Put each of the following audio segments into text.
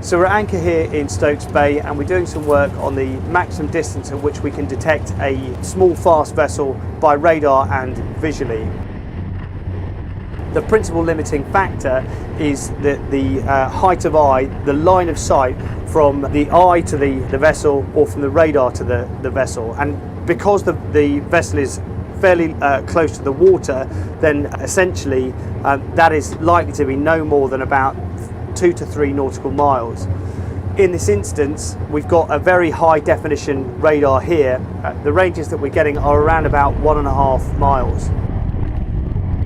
So we're at anchor here in Stokes Bay and we're doing some work on the maximum distance at which we can detect a small fast vessel by radar and visually. The principal limiting factor is that the height of eye, the line of sight from the eye to the vessel or from the radar to the vessel. And because the vessel is fairly close to the water, then essentially that is likely to be no more than about 2 to 3 nautical miles. In this instance, we've got a very high definition radar here. The ranges that we're getting are around about 1.5 miles.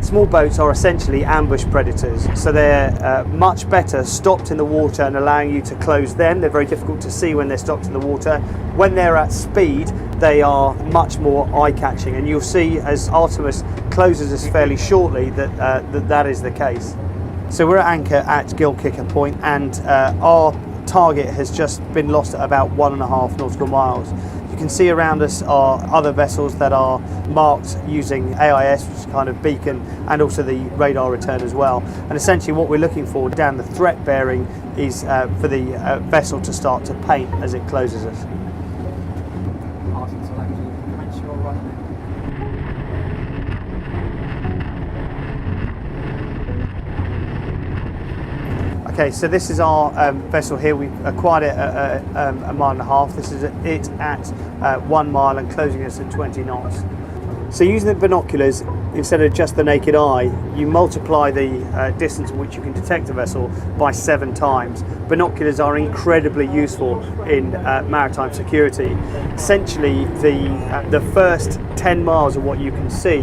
Small boats are essentially ambush predators, so they're much better stopped in the water and allowing you to close them. They're very difficult to see when they're stopped in the water. When they're at speed, they are much more eye-catching, and you'll see as Artemis closes us fairly shortly that is the case. So we're at anchor at Gill Kicker Point, and our target has just been lost at about 1.5 nautical miles. You can see around us are other vessels that are marked using AIS, which is kind of beacon, and also the radar return as well. And essentially what we're looking for down the threat bearing is for the vessel to start to paint as it closes us. Okay, so this is our vessel here. We've acquired it at 1.5 miles. This is it at 1 mile and closing us at 20 knots. So using the binoculars instead of just the naked eye, you multiply the distance in which you can detect a vessel by 7 times. Binoculars are incredibly useful in maritime security. Essentially, the first 10 miles of what you can see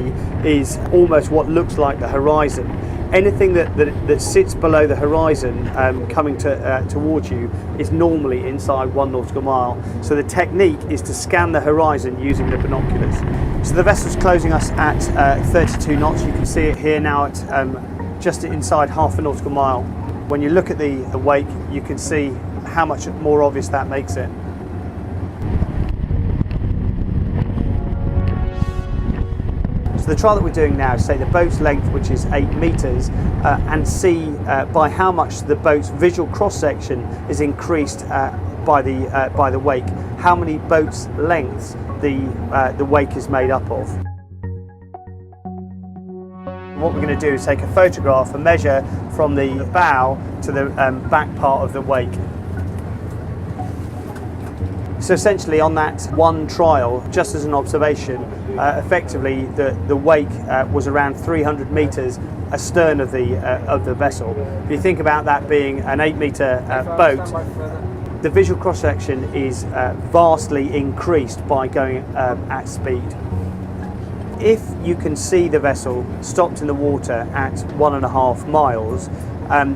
is almost what looks like the horizon. Anything that sits below the horizon coming towards you is normally inside 1 nautical mile. So the technique is to scan the horizon using the binoculars. So the vessel's closing us at 32 knots. You can see it here now at just inside 0.5 nautical mile. When you look at the wake, you can see how much more obvious that makes it. So the trial that we're doing now is take the boat's length, which is 8 metres, and see by how much the boat's visual cross-section is increased by the wake, how many boats' lengths the wake is made up of. What we're going to do is take a photograph and measure from the bow to the back part of the wake. So essentially on that one trial, just as an observation, effectively the wake was around 300 metres astern of the vessel. If you think about that being an 8-metre boat, the visual cross-section is vastly increased by going at speed. If you can see the vessel stopped in the water at 1.5 miles,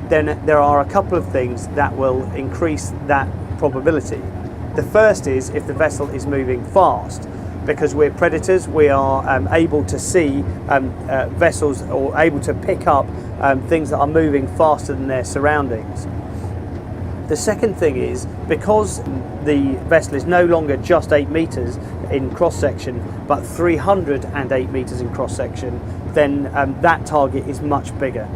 then there are a couple of things that will increase that probability. The first is if the vessel is moving fast. Because we're predators, we are able to see vessels or able to pick up things that are moving faster than their surroundings. The second thing is because the vessel is no longer just 8 metres in cross-section but 308 metres in cross-section, then that target is much bigger.